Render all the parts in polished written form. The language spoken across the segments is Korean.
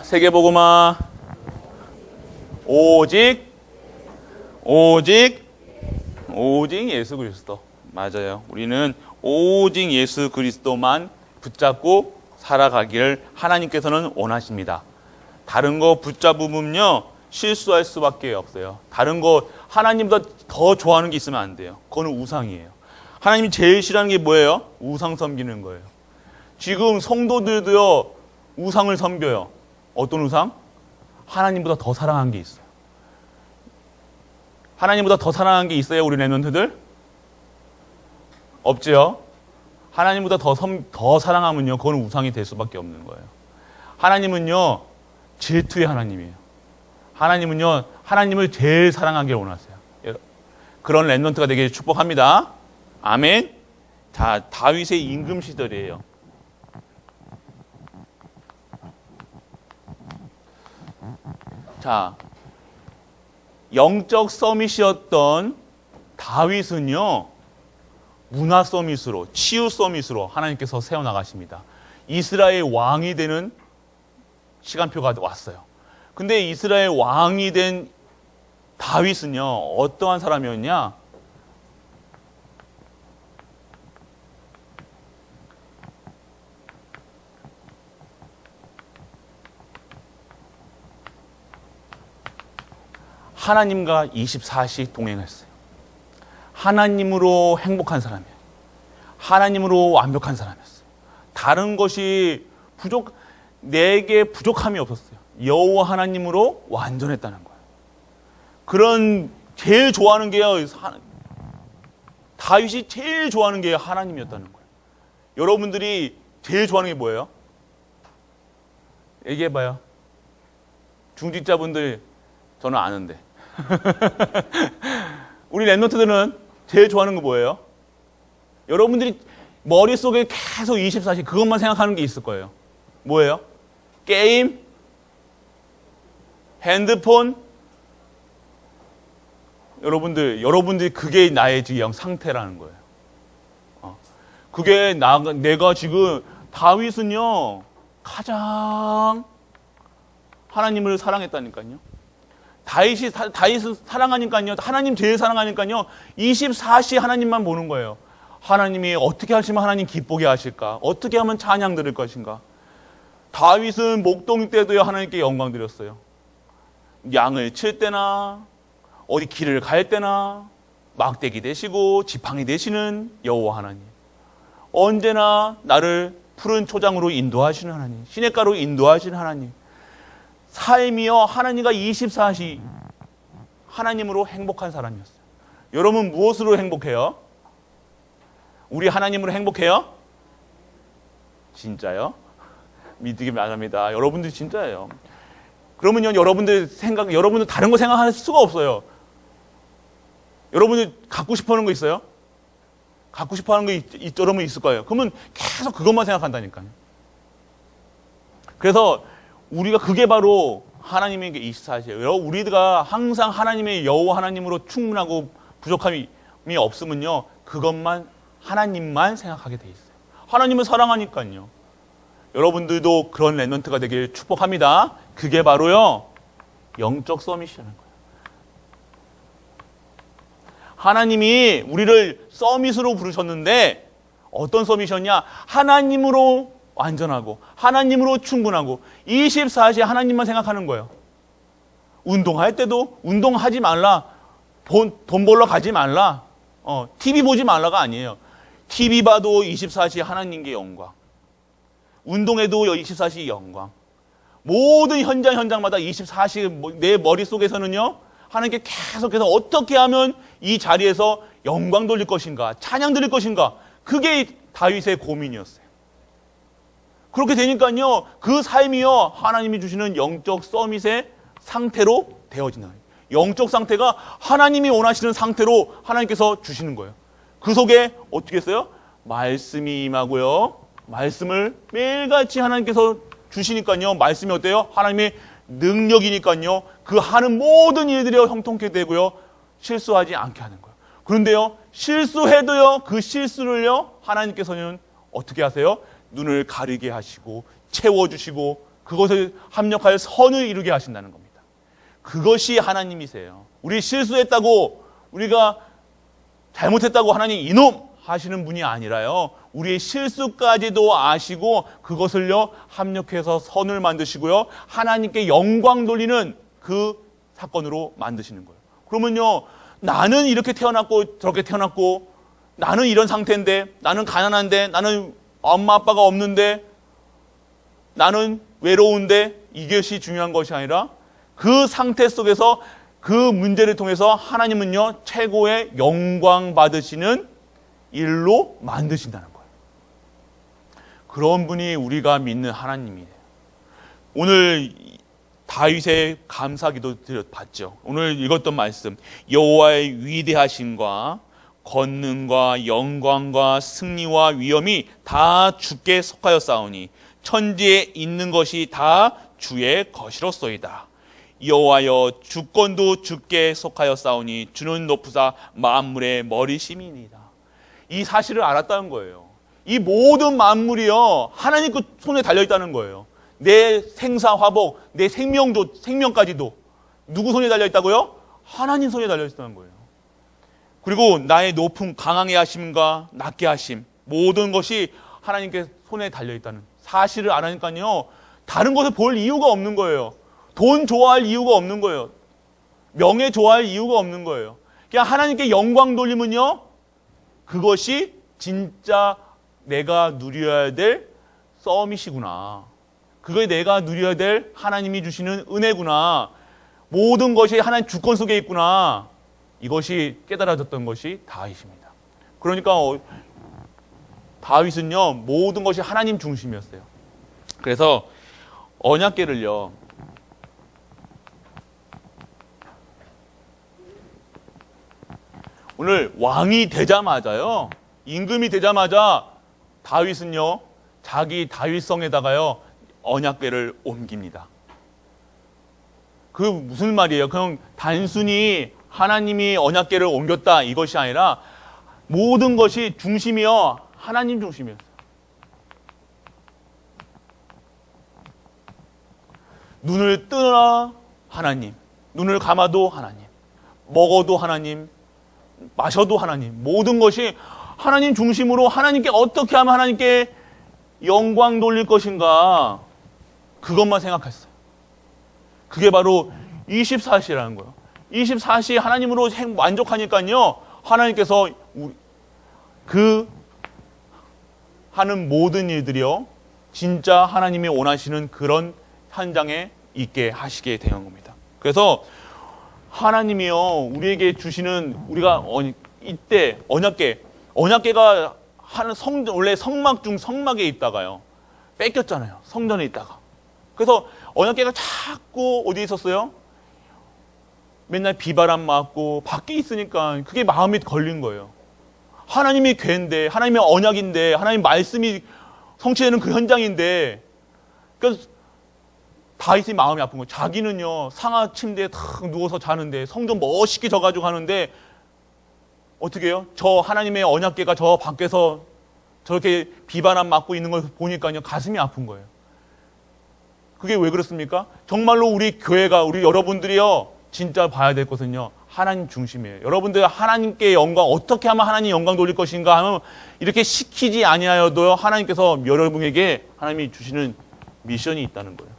세계복음화 오직 예수 그리스도. 맞아요. 우리는 오직 예수 그리스도만 붙잡고 살아가기를 하나님께서는 원하십니다. 다른 거 붙잡으면요 실수할 수밖에 없어요. 다른 거 하나님보다 더 좋아하는 게 있으면 안 돼요. 그거는 우상이에요. 하나님이 제일 싫어하는 게 뭐예요? 우상 섬기는 거예요. 지금 성도들도요 우상을 섬겨요. 어떤 우상? 하나님보다 더 사랑한 게 있어요. 하나님보다 더 사랑한 게 있어요, 우리 랩런트들? 없지요? 하나님보다 더 사랑하면요, 그건 우상이 될 수밖에 없는 거예요. 하나님은요, 질투의 하나님이에요. 하나님은요, 하나님을 제일 사랑하길 원하세요. 그런 랩런트가 되길 축복합니다. 아멘. 자, 다윗의 임금 시절이에요. 자, 영적 서밋이었던 다윗은요, 문화 서밋으로, 치유 서밋으로 하나님께서 세워나가십니다. 이스라엘 왕이 되는 시간표가 왔어요. 근데 이스라엘 왕이 된 다윗은요, 어떠한 사람이었냐? 하나님과 24시 동행했어요. 하나님으로 행복한 사람이에요. 하나님으로 완벽한 사람이었어요. 다른 것이 내게 부족함이 없었어요. 여호와 하나님으로 완전했다는 거예요. 그런 제일 좋아하는 게요. 다윗이 제일 좋아하는 게 하나님이었다는 거예요. 여러분들이 제일 좋아하는 게 뭐예요? 얘기해봐요. 중직자분들 저는 아는데. 우리 랩런트들은 제일 좋아하는 거 뭐예요? 여러분들이 머릿속에 계속 24시 그것만 생각하는 게 있을 거예요. 뭐예요? 게임? 핸드폰? 여러분들이 그게 나의 지금 상태라는 거예요. 그게 내가 지금 다윗은요 가장 하나님을 사랑했다니까요. 다윗을 사랑하니까요. 하나님 제일 사랑하니까요. 24시 하나님만 보는 거예요. 하나님이 어떻게 하시면 하나님 기쁘게 하실까? 어떻게 하면 찬양 드릴 것인가? 다윗은 목동 때도요 하나님께 영광 드렸어요. 양을 칠 때나 어디 길을 갈 때나 막대기 되시고 지팡이 되시는 여호와 하나님. 언제나 나를 푸른 초장으로 인도하시는 하나님. 시냇가로 인도하시는 하나님. 삶이요 하나님과 24시 하나님으로 행복한 사람이었어요. 여러분 무엇으로 행복해요? 우리 하나님으로 행복해요? 진짜요? 믿기 바랍니다. 여러분들 진짜예요. 그러면요 여러분들 다른 거 생각할 수가 없어요. 여러분들 갖고 싶어하는 거 있어요? 갖고 싶어하는 거 여러분 있을 거예요. 그러면 계속 그것만 생각한다니까요. 그래서 우리가 그게 바로 하나님의 24시예요. 우리가 항상 하나님의 여호와 하나님으로 충분하고 부족함이 없으면요. 그것만 하나님만 생각하게 돼 있어요. 하나님을 사랑하니까요. 여러분들도 그런 랩런트가 되길 축복합니다. 그게 바로요. 영적 서밋이라는 거예요. 하나님이 우리를 서밋으로 부르셨는데 어떤 서밋이었냐? 하나님으로 완전하고 하나님으로 충분하고 24시 하나님만 생각하는 거예요. 운동할 때도 운동하지 말라. 돈 벌러 가지 말라. TV 보지 말라가 아니에요. TV 봐도 24시 하나님께 영광. 운동해도 24시 영광. 모든 현장마다 24시 내 머릿속에서는요. 하나님께 계속해서 어떻게 하면 이 자리에서 영광 돌릴 것인가? 찬양 드릴 것인가? 그게 다윗의 고민이었어요. 그렇게 되니까요, 그 삶이요, 하나님이 주시는 영적 서밋의 상태로 되어지는 거예요. 영적 상태가 하나님이 원하시는 상태로 하나님께서 주시는 거예요. 그 속에 어떻게 했어요? 말씀이 임하고요, 말씀을 매일같이 하나님께서 주시니까요, 말씀이 어때요? 하나님의 능력이니까요, 그 하는 모든 일들이 형통케 되고요, 실수하지 않게 하는 거예요. 그런데요, 실수해도요, 그 실수를요, 하나님께서는 어떻게 하세요? 눈을 가리게 하시고 채워주시고 그것을 합력하여 선을 이루게 하신다는 겁니다. 그것이 하나님이세요. 우리 실수했다고, 우리가 잘못했다고 하나님 이놈 하시는 분이 아니라요, 우리의 실수까지도 아시고 그것을요 합력해서 선을 만드시고요 하나님께 영광 돌리는 그 사건으로 만드시는 거예요. 그러면요, 나는 이렇게 태어났고 저렇게 태어났고, 나는 이런 상태인데, 나는 가난한데, 나는 엄마 아빠가 없는데, 나는 외로운데, 이것이 중요한 것이 아니라 그 상태 속에서 그 문제를 통해서 하나님은요 최고의 영광 받으시는 일로 만드신다는 거예요. 그런 분이 우리가 믿는 하나님이에요. 오늘 다윗의 감사기도 봤죠. 오늘 읽었던 말씀, 여호와의 위대하심과 권능과 영광과 승리와 위엄이 다 주께 속하였사오니 천지에 있는 것이 다 주의 것이로소이다. 여호와여, 주권도 주께 속하였사오니 주는 높으사 만물의 머리심이니이다. 이 사실을 알았다는 거예요. 이 모든 만물이요 하나님 그 손에 달려있다는 거예요. 내 생사화복, 내 생명까지도 누구 손에 달려있다고요? 하나님 손에 달려있다는 거예요. 그리고 나의 높은 강하게 하심과 낮게 하심, 모든 것이 하나님께 손에 달려있다는 사실을 알으니까요 다른 것을 볼 이유가 없는 거예요. 돈 좋아할 이유가 없는 거예요. 명예 좋아할 이유가 없는 거예요. 그냥 하나님께 영광 돌리면요 그것이 진짜 내가 누려야 될 서밋이구나. 그게 내가 누려야 될 하나님이 주시는 은혜구나. 모든 것이 하나님 주권 속에 있구나. 이것이 깨달아졌던 것이 다윗입니다. 그러니까 다윗은요 모든 것이 하나님 중심이었어요. 그래서 언약궤를요 오늘 왕이 되자마자요, 임금이 되자마자 다윗은요 자기 다윗성에다가요 언약궤를 옮깁니다. 그 무슨 말이에요? 그냥 단순히 하나님이 언약궤를 옮겼다 이것이 아니라 모든 것이 중심이요 하나님 중심이었어요. 눈을 뜨나 하나님, 눈을 감아도 하나님, 먹어도 하나님, 마셔도 하나님, 모든 것이 하나님 중심으로 하나님께 어떻게 하면 하나님께 영광 돌릴 것인가 그것만 생각했어요. 그게 바로 24시라는 거예요. 24시 하나님으로 만족하니까요 하나님께서 그 하는 모든 일들이요 진짜 하나님이 원하시는 그런 현장에 있게 하시게 되는 겁니다. 그래서 하나님이요 우리에게 주시는, 우리가 이때 언약궤가 하는 원래 성막 중 성막에 있다가요 뺏겼잖아요. 성전에 있다가. 그래서 언약궤가 자꾸 어디에 있었어요? 맨날 비바람 맞고 밖에 있으니까 그게 마음이 걸린 거예요. 하나님이 궤인데, 하나님의 언약인데, 하나님 말씀이 성취되는 그 현장인데, 그러니까 다윗이 마음이 아픈 거예요. 자기는요 상하 침대에 탁 누워서 자는데, 성전 멋있게 져가지고 가는데 어떻게 해요? 저 하나님의 언약궤가 저 밖에서 저렇게 비바람 맞고 있는 걸 보니까요 가슴이 아픈 거예요. 그게 왜 그렇습니까? 정말로 우리 교회가, 우리 여러분들이요 진짜 봐야 될 것은요 하나님 중심이에요. 여러분들 하나님께 영광, 어떻게 하면 하나님 영광 돌릴 것인가 하면 이렇게 시키지 아니하여도 하나님께서 여러분에게 하나님이 주시는 미션이 있다는 거예요.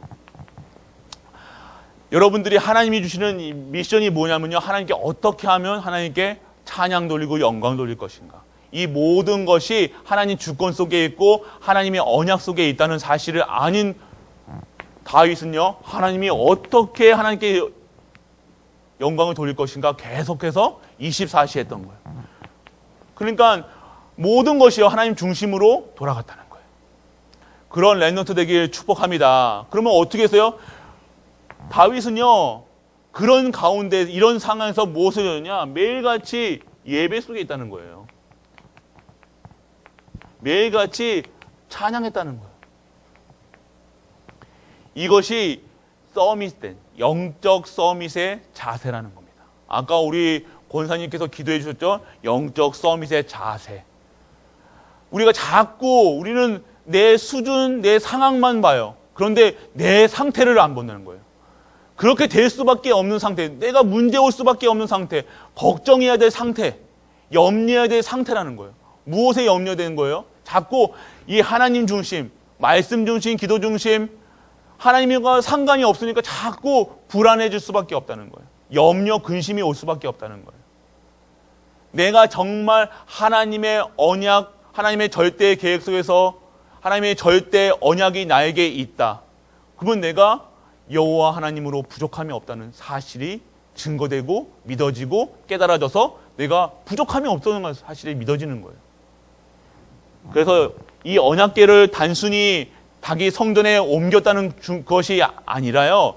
여러분들이 하나님이 주시는 이 미션이 뭐냐면요 하나님께 어떻게 하면 하나님께 찬양 돌리고 영광 돌릴 것인가. 이 모든 것이 하나님 주권 속에 있고 하나님의 언약 속에 있다는 사실을 아닌 다윗은요 하나님이 어떻게 하나님께 영광을 돌릴 것인가 계속해서 24시 했던 거예요. 그러니까 모든 것이요 하나님 중심으로 돌아갔다는 거예요. 그런 렘넌트 되길 축복합니다. 그러면 어떻게 해서요? 다윗은요 그런 가운데 이런 상황에서 무엇을 하느냐, 매일같이 예배 속에 있다는 거예요. 매일같이 찬양했다는 거예요. 이것이 서밋된 영적 서밋의 자세라는 겁니다. 아까 우리 권사님께서 기도해 주셨죠? 영적 서밋의 자세. 우리가 자꾸 우리는 내 수준, 내 상황만 봐요. 그런데 내 상태를 안 본다는 거예요. 그렇게 될 수밖에 없는 상태, 내가 문제 올 수밖에 없는 상태, 걱정해야 될 상태, 염려해야 될 상태라는 거예요. 무엇에 염려되는 거예요? 자꾸 이 하나님 중심, 말씀 중심, 기도 중심, 하나님과 상관이 없으니까 자꾸 불안해질 수밖에 없다는 거예요. 염려, 근심이 올 수밖에 없다는 거예요. 내가 정말 하나님의 언약, 하나님의 절대 계획 속에서 하나님의 절대 언약이 나에게 있다. 그러면 내가 여호와 하나님으로 부족함이 없다는 사실이 증거되고 믿어지고 깨달아져서 내가 부족함이 없다는 사실이 믿어지는 거예요. 그래서 이 언약궤를 단순히 자기 성전에 옮겼다는 것이 아니라요.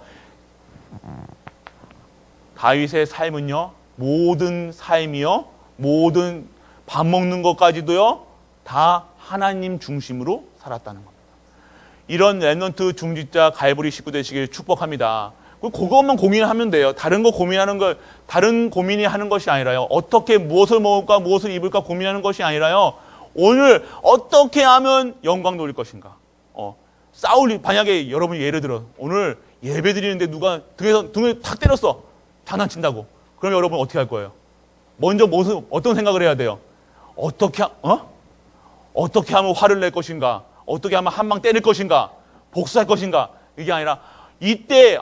다윗의 삶은요. 모든 삶이요. 모든 밥 먹는 것까지도요. 다 하나님 중심으로 살았다는 겁니다. 이런 렘넌트 중직자 갈보리 식구 되시길 축복합니다. 그것만 고민하면 돼요. 다른 거 고민하는 걸, 다른 고민이 하는 것이 아니라요. 어떻게 무엇을 먹을까, 무엇을 입을까 고민하는 것이 아니라요. 오늘 어떻게 하면 영광 돌릴 것인가. 만약에 여러분 예를 들어 오늘 예배 드리는데 누가 등에 탁 때렸어. 장난친다고. 그럼 여러분 어떻게 할 거예요? 먼저 어떤 생각을 해야 돼요? 어떻게 하면 화를 낼 것인가? 어떻게 하면 한 방 때릴 것인가? 복수할 것인가? 이게 아니라 이때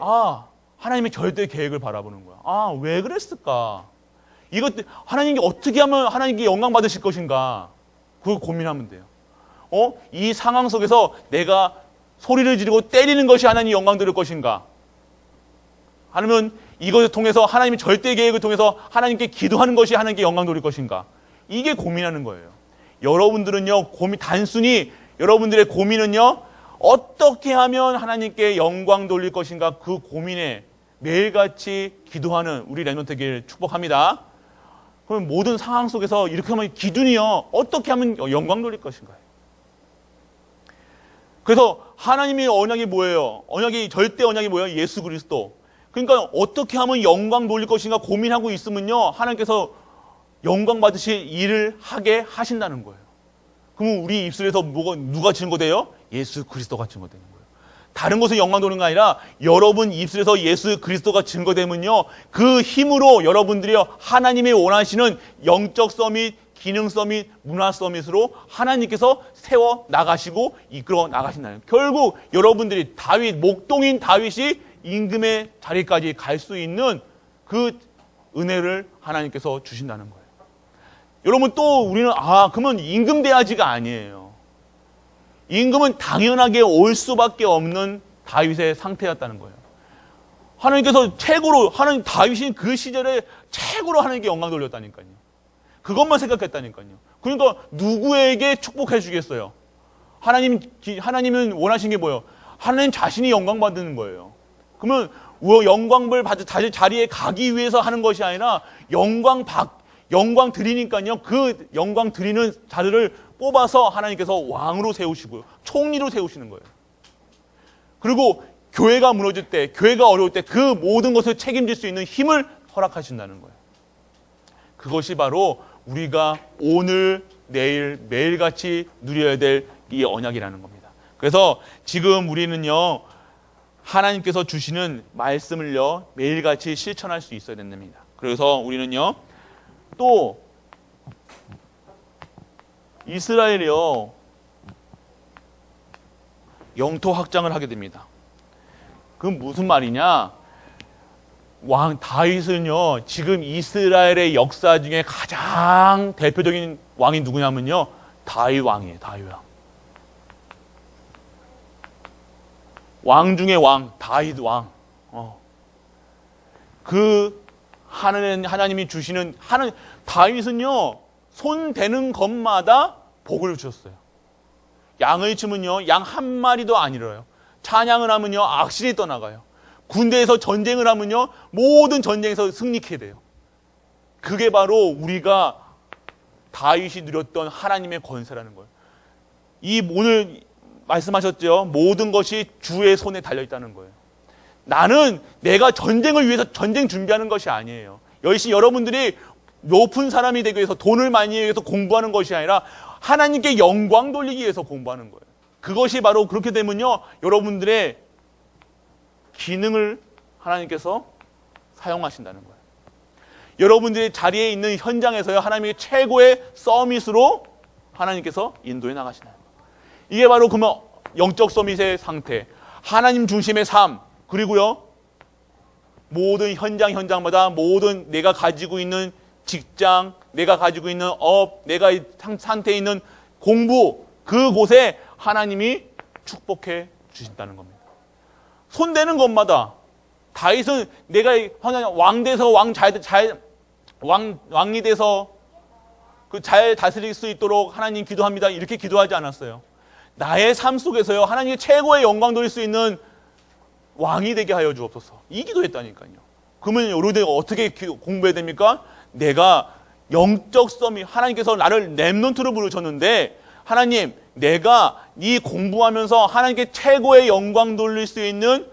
하나님의 절대 계획을 바라보는 거야. 왜 그랬을까? 이것 하나님께 어떻게 하면 하나님께 영광 받으실 것인가? 그거 고민하면 돼요. 이 상황 속에서 내가 소리를 지르고 때리는 것이 하나님 영광 드릴 것인가? 아니면 이것을 통해서 하나님의 절대 계획을 통해서 하나님께 기도하는 것이 하나님께 영광 돌릴 것인가? 이게 고민하는 거예요. 여러분들은요, 단순히 여러분들의 고민은요, 어떻게 하면 하나님께 영광 돌릴 것인가? 그 고민에 매일같이 기도하는 우리 렘넌트 되길 축복합니다. 그럼 모든 상황 속에서 이렇게 하면 기준이요, 어떻게 하면 영광 돌릴 것인가요? 그래서 하나님의 언약이 뭐예요? 절대 언약이 뭐예요? 예수 그리스도. 그러니까 어떻게 하면 영광 돌릴 것인가 고민하고 있으면요, 하나님께서 영광 받으실 일을 하게 하신다는 거예요. 그러면 우리 입술에서 누가 증거돼요? 예수 그리스도가 증거되는 거예요. 다른 것은 영광 돌리는 게 아니라 여러분 입술에서 예수 그리스도가 증거되면요, 그 힘으로 여러분들이요, 하나님이 원하시는 영적 서밋, 기능 서밋, 문화 서밋으로 하나님께서 세워 나가시고 이끌어 나가신다는 거예요. 결국 여러분들이 목동인 다윗이 임금의 자리까지 갈 수 있는 그 은혜를 하나님께서 주신다는 거예요. 여러분 또 우리는 그러면 임금 돼야지가 아니에요. 임금은 당연하게 올 수밖에 없는 다윗의 상태였다는 거예요. 하나님께서 다윗이 그 시절에 최고로 하나님께 영광 돌렸다니까요. 그것만 생각했다니까요. 그러니까 누구에게 축복해 주겠어요? 하나님은 원하신 게 뭐예요? 하나님 자신이 영광 받는 거예요. 그러면 영광을 받을 자리에 가기 위해서 하는 것이 아니라 영광 드리니까요. 그 영광 드리는 자들을 뽑아서 하나님께서 왕으로 세우시고요. 총리로 세우시는 거예요. 그리고 교회가 무너질 때, 교회가 어려울 때 그 모든 것을 책임질 수 있는 힘을 허락하신다는 거예요. 그것이 바로 우리가 오늘, 내일, 매일같이 누려야 될 이 언약이라는 겁니다. 그래서 지금 우리는요, 하나님께서 주시는 말씀을요, 매일같이 실천할 수 있어야 됩니다. 그래서 우리는요, 또 이스라엘이요, 영토 확장을 하게 됩니다. 그건 무슨 말이냐? 왕 다윗은요, 지금 이스라엘의 역사 중에 가장 대표적인 왕이 누구냐면요, 다윗 왕이에요. 다윗 왕. 왕 중에 왕, 다윗 왕. 그 하나님이 주시는 다윗은요, 손 대는 것마다 복을 주셨어요. 양을 치면요, 양 한 마리도 안 잃어요. 찬양을 하면요, 악신이 떠나가요. 군대에서 전쟁을 하면요, 모든 전쟁에서 승리케 돼요. 그게 바로 우리가 다윗이 누렸던 하나님의 권세라는 거예요. 오늘 말씀하셨죠? 모든 것이 주의 손에 달려있다는 거예요. 나는 내가 전쟁을 위해서 전쟁 준비하는 것이 아니에요. 여러분들이 높은 사람이 되기 위해서, 돈을 많이 위해서 공부하는 것이 아니라 하나님께 영광 돌리기 위해서 공부하는 거예요. 그것이 바로 그렇게 되면요, 여러분들의 기능을 하나님께서 사용하신다는 거예요. 여러분들의 자리에 있는 현장에서요, 하나님의 최고의 서밋으로 하나님께서 인도해 나가시는 거예요. 이게 바로 그러면 영적 서밋의 상태, 하나님 중심의 삶, 그리고요, 모든 현장마다 모든 내가 가지고 있는 직장, 내가 가지고 있는 업, 내가 상태에 있는 공부, 그곳에 하나님이 축복해 주신다는 겁니다. 손대는 것마다 다윗은 내가 왕 돼서 왕이 돼서 잘 다스릴 수 있도록 하나님 기도합니다. 이렇게 기도하지 않았어요. 나의 삶 속에서요, 하나님의 최고의 영광 돌릴 수 있는 왕이 되게 하여 주옵소서. 이 기도했다니까요. 그러면 여러분들 어떻게 공부해야 됩니까? 내가 영적 서밋, 하나님께서 나를 렘넌트로 부르셨는데, 하나님, 내가 이 공부하면서 하나님께 최고의 영광 돌릴 수 있는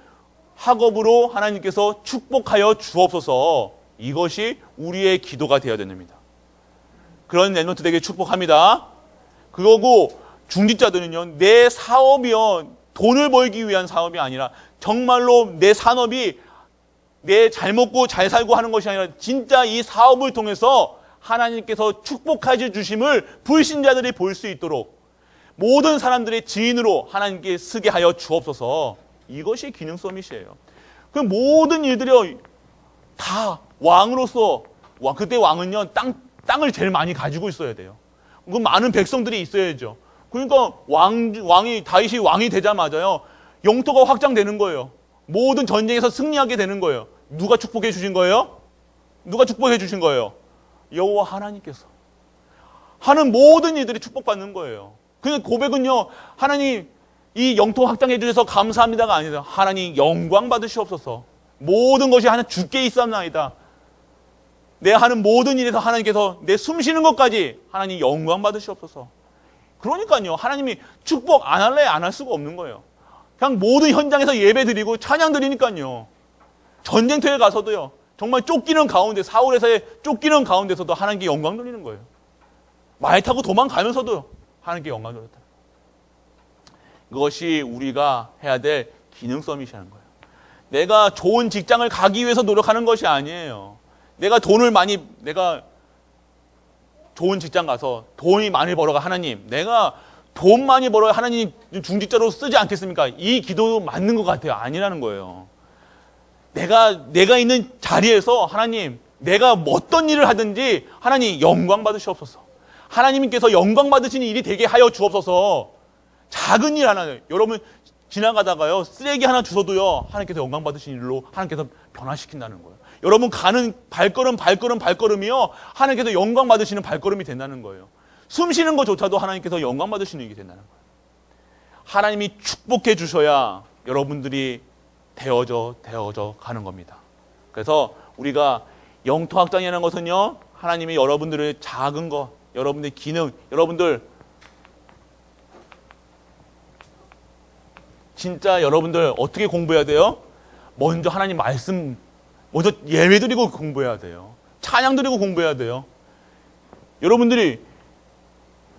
학업으로 하나님께서 축복하여 주옵소서. 이것이 우리의 기도가 되어야 됩니다. 그런 렘넌트 되게 축복합니다. 그거고, 중직자들은요, 내 사업이요, 돈을 벌기 위한 사업이 아니라 정말로 내 산업이 내 잘 먹고 잘 살고 하는 것이 아니라 진짜 이 사업을 통해서 하나님께서 축복하여 주심을 불신자들이 볼 수 있도록 모든 사람들의 증인으로 하나님께 쓰게 하여 주옵소서. 이것이 기능 서밋이에요. 그 모든 일들이 다 왕으로서, 그때 왕은요, 땅을 제일 많이 가지고 있어야 돼요. 그 많은 백성들이 있어야죠. 그러니까 다윗이 왕이 되자마자요, 영토가 확장되는 거예요. 모든 전쟁에서 승리하게 되는 거예요. 누가 축복해 주신 거예요? 누가 축복해 주신 거예요? 여호와 하나님께서 하는 모든 일들이 축복받는 거예요. 그 고백은요, 하나님 이 영토 확장해 주셔서 감사합니다가 아니라 하나님 영광 받으시옵소서. 모든 것이 하나 주께 있사옵나이다. 내 하는 모든 일에서 하나님께서 내 숨 쉬는 것까지 하나님 영광 받으시옵소서. 그러니까요, 하나님이 축복 안 할래 안 할 수가 없는 거예요. 그냥 모든 현장에서 예배 드리고 찬양 드리니까요. 전쟁터에 가서도요, 정말 쫓기는 가운데, 사울에서의 쫓기는 가운데서도 하나님께 영광 돌리는 거예요. 말 타고 도망가면서도 하나님께 영광 돌렸다. 그것이 우리가 해야 될 기능 서밋이라는 거예요. 내가 좋은 직장을 가기 위해서 노력하는 것이 아니에요. 내가 좋은 직장 가서 돈이 많이 벌어가 하나님, 내가 돈 많이 벌어야 하나님 중직자로 쓰지 않겠습니까? 이 기도도 맞는 것 같아요. 아니라는 거예요. 내가 있는 자리에서 하나님, 내가 어떤 일을 하든지 하나님 영광 받으시옵소서. 하나님께서 영광 받으시는 일이 되게 하여 주옵소서. 작은 일 하나, 여러분 지나가다가요, 쓰레기 하나 주워도요, 하나님께서 영광 받으시는 일로 하나님께서 변화시킨다는 거예요. 여러분 가는 발걸음이요, 하나님께서 영광 받으시는 발걸음이 된다는 거예요. 숨 쉬는 것조차도 하나님께서 영광 받으시는 일이 된다는 거예요. 하나님이 축복해 주셔야 여러분들이 되어져 가는 겁니다. 그래서 우리가 영토 확장이라는 것은요, 하나님이 여러분들의 작은 것, 여러분들의 기능, 여러분들 진짜 여러분들 어떻게 공부해야 돼요? 먼저 하나님 말씀, 먼저 예배 드리고 공부해야 돼요. 찬양 드리고 공부해야 돼요. 여러분들이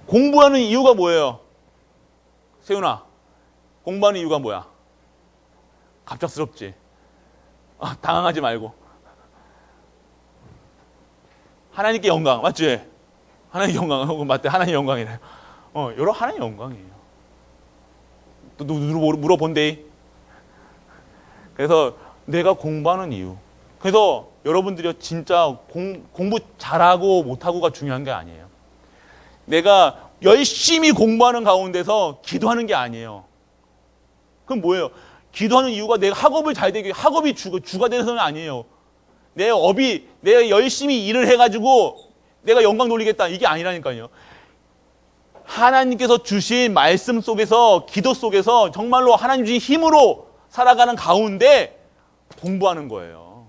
공부하는 이유가 뭐예요? 세훈아, 공부하는 이유가 뭐야? 갑작스럽지? 당황하지 말고. 하나님께 영광, 맞지? 하나님 영광, 맞대. 하나님 영광이래요. 여러 하나님 영광이에요. 또 누구 물어본대. 그래서 내가 공부하는 이유. 그래서 여러분들이 진짜 공부 잘하고 못하고가 중요한 게 아니에요. 내가 열심히 공부하는 가운데서 기도하는 게 아니에요. 그럼 뭐예요? 기도하는 이유가 내가 학업을 잘 되게, 학업이 주가 되는 게 아니에요. 내가 열심히 일을 해가지고 내가 영광 돌리겠다, 이게 아니라니까요. 하나님께서 주신 말씀 속에서, 기도 속에서 정말로 하나님 주신 힘으로 살아가는 가운데 공부하는 거예요.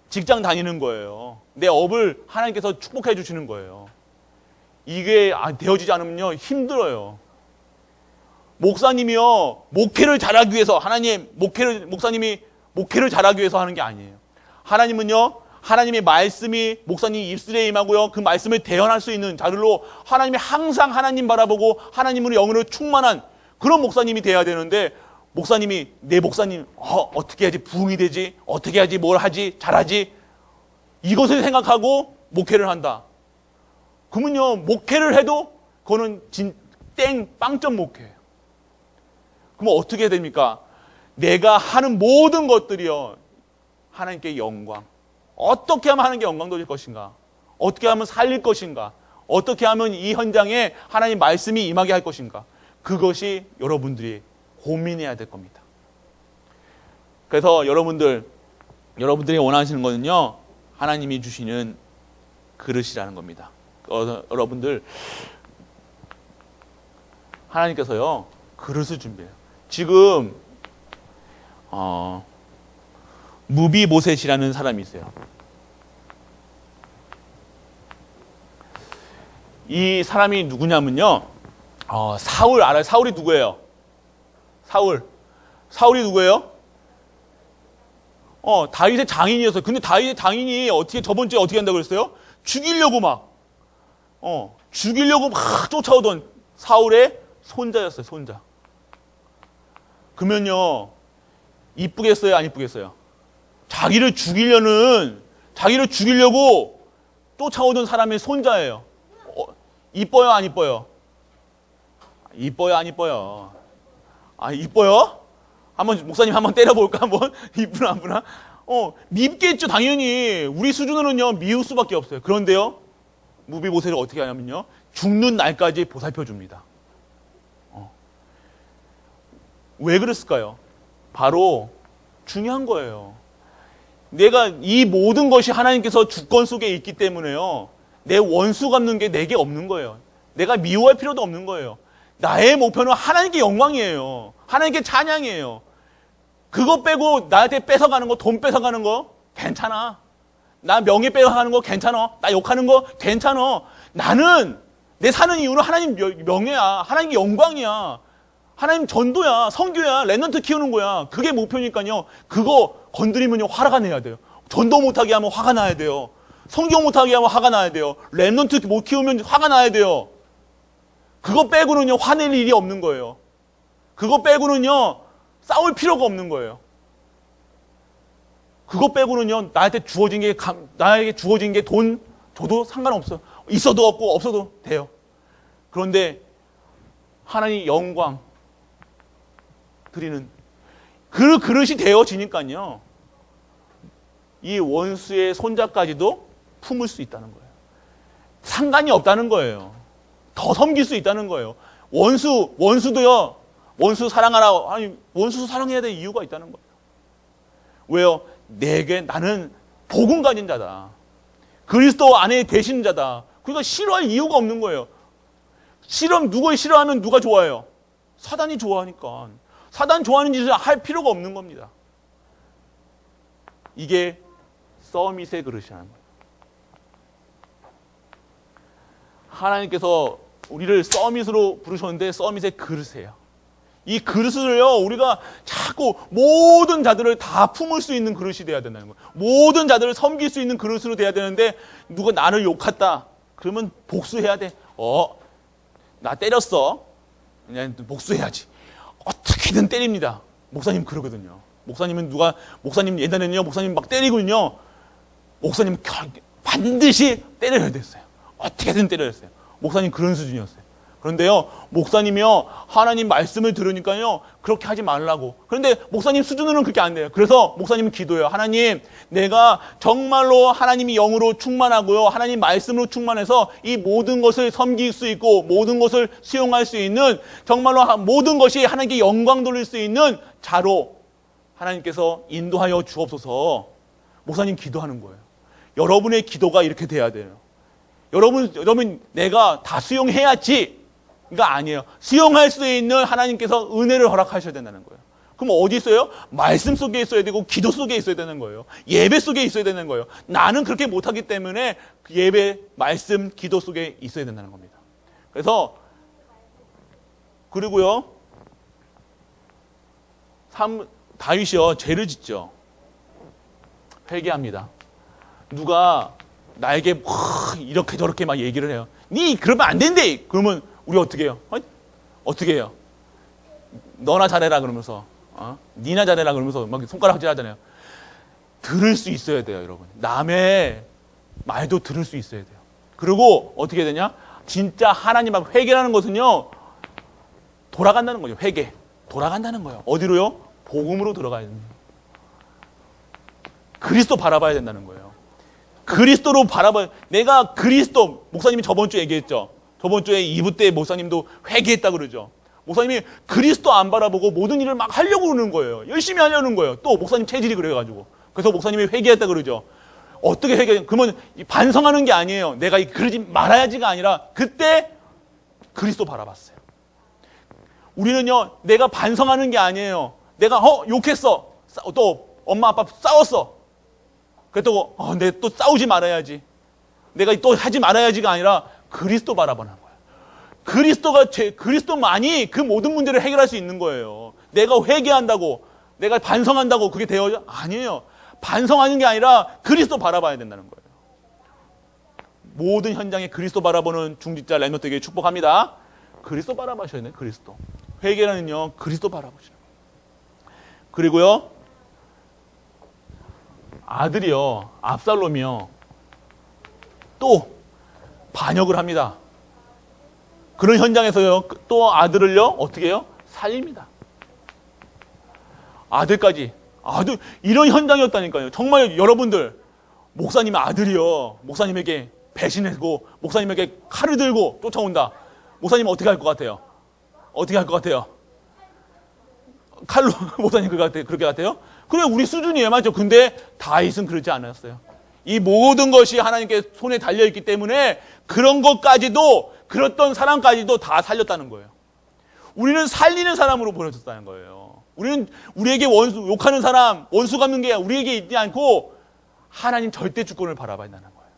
직장 다니는 거예요. 내 업을 하나님께서 축복해 주시는 거예요. 이게 되어지지 않으면요, 힘들어요. 목사님이요, 목회를 잘하기 위해서, 목사님이 목회를 잘하기 위해서 하는 게 아니에요. 하나님은요, 하나님의 말씀이 목사님 입술에 임하고요, 그 말씀을 대언할 수 있는 자들로 하나님이 항상 하나님 바라보고 하나님으로 영으로 충만한 그런 목사님이 돼야 되는데 목사님이 내 목사님 어떻게 해야지 부흥이 되지? 어떻게 해야지 뭘 하지? 잘하지? 이것을 생각하고 목회를 한다. 그러면요 목회를 해도 그거는 빵점 목회예요. 그럼 어떻게 해야 됩니까? 내가 하는 모든 것들이요 하나님께 영광. 어떻게 하면 하나님께 영광 돌릴 것인가? 어떻게 하면 살릴 것인가? 어떻게 하면 이 현장에 하나님 말씀이 임하게 할 것인가? 그것이 여러분들이 고민해야 될 겁니다. 그래서 여러분들이 원하시는 거는요 하나님이 주시는 그릇이라는 겁니다. 여러분들 하나님께서요 그릇을 준비해요. 지금 무비보셋이라는 사람이 있어요. 이 사람이 누구냐면요 사울 알아요? 사울이 누구예요? 사울이 누구예요? 다윗의 장인이었어요. 근데 다윗의 장인이 저번 주에 어떻게 한다고 그랬어요? 죽이려고 막 쫓아오던 사울의 손자였어요, 손자. 그러면요, 이쁘겠어요, 안 이쁘겠어요? 자기를 죽이려고 쫓아오던 사람의 손자예요. 이뻐요, 안 이뻐요? 이뻐요, 안 이뻐요? 이뻐요? 목사님 한번 때려볼까, 한번? 이쁘나, 안 이쁘나? 밉겠죠, 당연히. 우리 수준으로는요, 미울 수밖에 없어요. 그런데요, 무비보셋을 어떻게 하냐면요, 죽는 날까지 보살펴 줍니다. 왜 그랬을까요? 바로 중요한 거예요. 내가 이 모든 것이 하나님께서 주권 속에 있기 때문에요. 내 원수 갚는 게 내게 없는 거예요. 내가 미워할 필요도 없는 거예요. 나의 목표는 하나님께 영광이에요. 하나님께 찬양이에요. 그거 빼고 나한테 뺏어가는 거, 돈 뺏어가는 거 괜찮아. 나 명예 뺏어가는 거 괜찮아. 나 욕하는 거 괜찮아. 나는 내 사는 이유는 하나님 명예야. 하나님 영광이야. 하나님 전도야. 선교야. 랩런트 키우는 거야. 그게 목표니까요. 그거 건드리면요 화가 나야 돼요. 전도 못하게 하면 화가 나야 돼요. 선교 못하게 하면 화가 나야 돼요. 랩런트 못 키우면 화가 나야 돼요. 그거 빼고는요 화낼 일이 없는 거예요. 그거 빼고는요 싸울 필요가 없는 거예요. 그거 빼고는요 나에게 주어진 게 돈 줘도 상관없어요. 있어도 없고 없어도 돼요. 그런데 하나님 영광 드리는 그 그릇이 되어지니까요 이 원수의 손자까지도 품을 수 있다는 거예요. 상관이 없다는 거예요. 더 섬길 수 있다는 거예요. 원수도요 원수 사랑하라. 아니 원수 사랑해야 될 이유가 있다는 거예요. 왜요? 나는 복음 가진 자다. 그리스도 안에 계신 자다. 그러니까 싫어할 이유가 없는 거예요. 누굴 싫어하면 누가 좋아해요? 사단이 좋아하니까. 사단 좋아하는 짓을 할 필요가 없는 겁니다. 이게 서밋의 그릇이라는 거예요. 하나님께서 우리를 서밋으로 부르셨는데 서밋의 그릇이에요. 이 그릇을요 우리가 자꾸 모든 자들을 다 품을 수 있는 그릇이 돼야 된다는 거예요. 모든 자들을 섬길 수 있는 그릇으로 돼야 되는데 누가 나를 욕했다 그러면 복수해야 돼. 나 때렸어. 그냥 복수해야지. 어떻게든 때립니다. 목사님 그러거든요. 목사님 예전에는요 목사님 막 때리고요 목사님 반드시 때려야 됐어요. 어떻게든 때려야 됐어요. 목사님 그런 수준이었어요. 그런데요 목사님이요 하나님 말씀을 들으니까요 그렇게 하지 말라고. 그런데 목사님 수준으로는 그렇게 안 돼요. 그래서 목사님은 기도해요. 하나님 내가 정말로 하나님이 영으로 충만하고요 하나님 말씀으로 충만해서 이 모든 것을 섬길 수 있고 모든 것을 수용할 수 있는 정말로 모든 것이 하나님께 영광 돌릴 수 있는 자로 하나님께서 인도하여 주옵소서. 목사님 기도하는 거예요. 여러분의 기도가 이렇게 돼야 돼요. 여러분 내가 다 수용해야지 가 아니에요. 수용할 수 있는 하나님께서 은혜를 허락하셔야 된다는 거예요. 그럼 어디 있어요? 말씀 속에 있어야 되고 기도 속에 있어야 되는 거예요. 예배 속에 있어야 되는 거예요. 나는 그렇게 못하기 때문에 예배, 말씀, 기도 속에 있어야 된다는 겁니다. 그리고요 다윗이요 죄를 짓죠. 회개합니다. 누가 나에게 이렇게 저렇게 막 얘기를 해요. 니 그러면 안 된대. 그러면 우리 어떻게 해요? 어떻게 해요? 너나 잘해라 그러면서 니나 잘해라 그러면서 막 손가락질 하잖아요. 들을 수 있어야 돼요, 여러분. 남의 말도 들을 수 있어야 돼요. 그리고 어떻게 되냐? 진짜 하나님 앞에 회개라는 것은요, 돌아간다는 거죠. 회개. 돌아간다는 거예요. 어디로요? 복음으로 들어가야 됩니다. 그리스도 바라봐야 된다는 거예요. 그리스도로 바라봐야, 내가 그리스도, 목사님이 저번 주에 얘기했죠. 저번 주에 2부 때 목사님도 회개했다 그러죠. 목사님이 그리스도 안 바라보고 모든 일을 막 하려고 그러는 거예요. 열심히 하려는 거예요. 또 목사님 체질이 그래가지고. 그래서 목사님이 회개했다 그러죠. 어떻게 회개, 그러면 반성하는 게 아니에요. 내가 그러지 말아야지가 아니라 그때 그리스도 바라봤어요. 우리는요, 내가 반성하는 게 아니에요. 내가 욕했어. 또 엄마 아빠 싸웠어. 그랬다고 내가 또 싸우지 말아야지. 내가 또 하지 말아야지가 아니라 그리스도 바라보는 거예요. 그리스도만이 그 모든 문제를 해결할 수 있는 거예요. 내가 회개한다고, 내가 반성한다고 그게 되어져? 아니에요. 반성하는 게 아니라 그리스도 바라봐야 된다는 거예요. 모든 현장에 그리스도 바라보는 중직자 렘넌트에게 축복합니다. 그리스도 바라보셔야 돼요. 그리스도. 회개는요, 그리스도 바라보셔야 돼요. 그리고요, 아들이요, 압살롬이요, 또 반역을 합니다. 그런 현장에서요, 또 아들을요, 어떻게 해요? 살립니다. 아들까지. 이런 현장이었다니까요. 정말 여러분들, 목사님의 아들이요, 목사님에게 배신하고, 목사님에게 칼을 들고 쫓아온다. 목사님은 어떻게 할 것 같아요? 어떻게 할 것 같아요? 칼로, 목사님 그렇게 같아요? 그래, 우리 수준이에요. 맞죠? 근데 다윗은 그러지 않았어요. 이 모든 것이 하나님께 손에 달려있기 때문에 그런 것까지도, 그랬던 사람까지도 다 살렸다는 거예요. 우리는 살리는 사람으로 보내졌다는 거예요. 우리는 우리에게 욕하는 사람, 원수 갚는 게 우리에게 있지 않고 하나님 절대 주권을 바라봐야 한다는 거예요.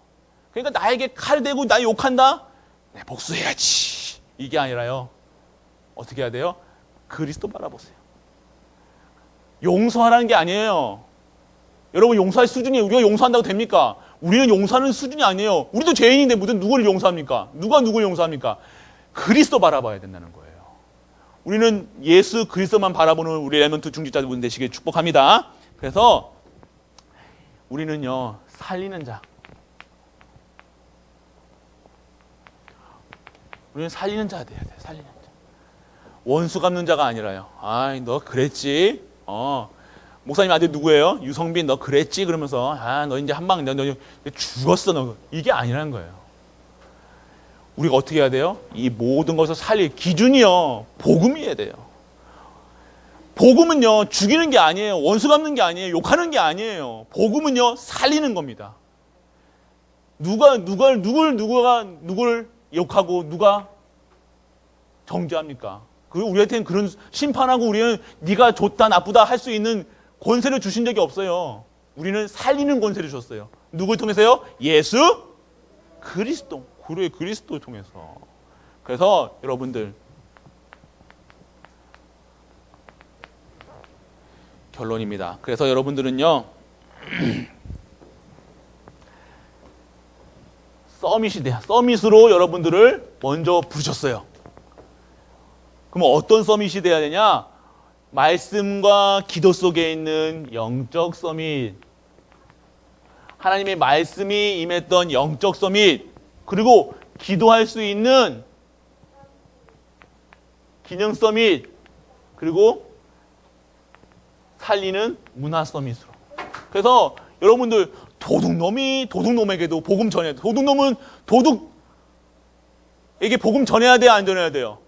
그러니까 나에게 칼 대고 나 욕한다? 내 복수해야지. 이게 아니라요. 어떻게 해야 돼요? 그리스도 바라보세요. 용서하라는 게 아니에요. 여러분, 용서할 수준이 우리가 용서한다고 됩니까? 우리는 용서하는 수준이 아니에요. 우리도 죄인인데 무슨 누구를 용서합니까? 누가 누구를 용서합니까? 그리스도 바라봐야 된다는 거예요. 우리는 예수 그리스도만 바라보는 우리 렘넌트 중직자분 되시길 축복합니다. 그래서 우리는요, 살리는 자. 우리는 살리는 자가 돼야 돼. 살리는 자. 원수 갚는 자가 아니라요. 너 그랬지? 목사님 아들 누구예요? 유성빈, 너 그랬지? 그러면서 너 이제 한 방, 너 죽었어. 너. 이게 아니라는 거예요. 우리가 어떻게 해야 돼요? 이 모든 것을 살릴 기준이요, 복음이어야 돼요. 복음은요, 죽이는 게 아니에요. 원수 갚는 게 아니에요. 욕하는 게 아니에요. 복음은요, 살리는 겁니다. 누가 누굴 욕하고 누가 정죄합니까? 우리한테는 그런 심판하고 우리는 네가 좋다 나쁘다 할 수 있는 권세를 주신 적이 없어요. 우리는 살리는 권세를 줬어요. 누굴 통해서요? 예수 그리스도. 그래, 그리스도를 통해서. 그래서 여러분들, 결론입니다. 그래서 여러분들은요, 서밋으로 여러분들을 먼저 부르셨어요. 그럼 어떤 서밋이 돼야 되냐? 말씀과 기도 속에 있는 영적 서밋. 하나님의 말씀이 임했던 영적 서밋. 그리고 기도할 수 있는 기능 서밋. 그리고 살리는 문화 서밋으로. 그래서 여러분들, 도둑놈에게도 복음 전해야 돼요. 도둑놈은 도둑에게 복음 전해야 돼요? 안 전해야 돼요?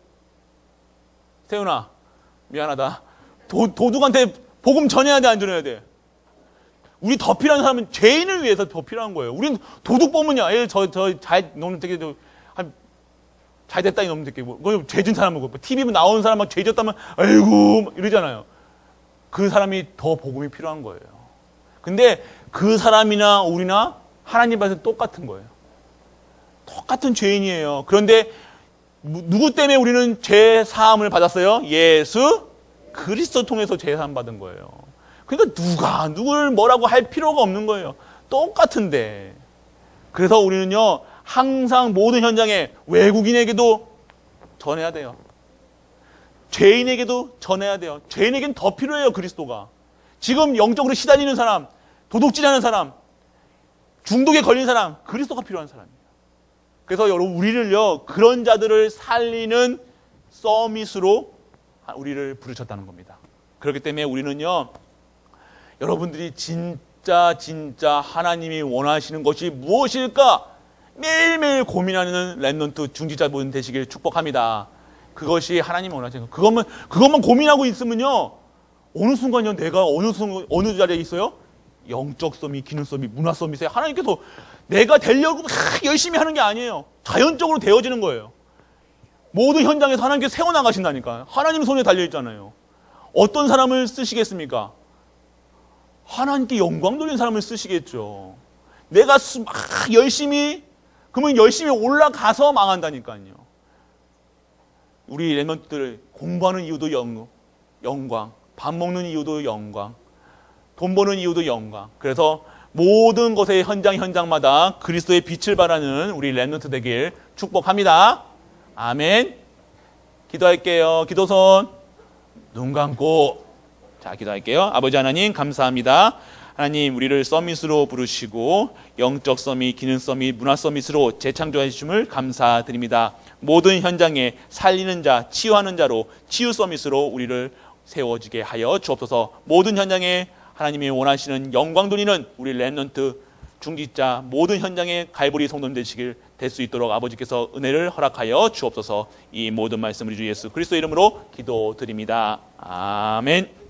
태훈아, 미안하다. 도둑한테 복음 전해야 돼? 안 전해야 돼? 우리 더 필요한 사람은 죄인을 위해서 더 필요한 거예요. 우린 도둑 보면요, 놈 되게 잘 됐다 이 놈 되게 죄진 사람은 TV 나오는 사람 막 죄졌다면 아이고 막 이러잖아요. 그 사람이 더 복음이 필요한 거예요. 근데 그 사람이나 우리나 하나님 앞에서 똑같은 거예요. 똑같은 죄인이에요. 그런데 누구 때문에 우리는 죄 사함을 받았어요? 예수 그리스도 통해서 죄 사함 받은 거예요. 그러니까 누굴 뭐라고 할 필요가 없는 거예요. 똑같은데. 그래서 우리는요, 항상 모든 현장에 외국인에게도 전해야 돼요. 죄인에게도 전해야 돼요. 죄인에겐 더 필요해요, 그리스도가. 지금 영적으로 시달리는 사람, 도둑질하는 사람, 중독에 걸린 사람, 그리스도가 필요한 사람이에요. 그래서 여러분, 우리를요, 그런 자들을 살리는 서밋으로 우리를 부르셨다는 겁니다. 그렇기 때문에 우리는요, 여러분들이 진짜 하나님이 원하시는 것이 무엇일까? 매일매일 고민하는 렘넌트 중직자분 되시길 축복합니다. 그것이 하나님이 원하시는 것. 그것만 고민하고 있으면요, 어느 순간요, 내가 어느 자리에 있어요? 영적 서밋, 기능 서밋, 문화 서밋에 하나님께서 내가 되려고 막 열심히 하는 게 아니에요. 자연적으로 되어지는 거예요. 모든 현장에서 하나님께서 세워나가신다니까. 하나님 손에 달려있잖아요. 어떤 사람을 쓰시겠습니까? 하나님께 영광 돌리는 사람을 쓰시겠죠. 내가 막 열심히, 그러면 열심히 올라가서 망한다니까요. 우리 렘넌트들 공부하는 이유도 영광, 밥 먹는 이유도 영광, 돈 버는 이유도 영광. 그래서 모든 것의 현장마다 그리스도의 빛을 발하는 우리 렘넌트 되길 축복합니다. 아멘. 기도할게요. 기도선 눈 감고 자, 기도할게요. 아버지 하나님 감사합니다. 하나님, 우리를 서밋으로 부르시고 영적 서밋, 기능 서밋, 문화 서밋으로 재창조해 주심을 감사드립니다. 모든 현장에 살리는 자, 치유하는 자로 치유 서밋으로 우리를 세워지게 하여 주옵소서. 모든 현장에 하나님이 원하시는 영광 돌리는 우리 렘넌트 중직자 모든 현장에 갈보리 성도님 되시길 될 수 있도록 아버지께서 은혜를 허락하여 주옵소서. 이 모든 말씀 우리 주 예수 그리스도 이름으로 기도드립니다. 아멘.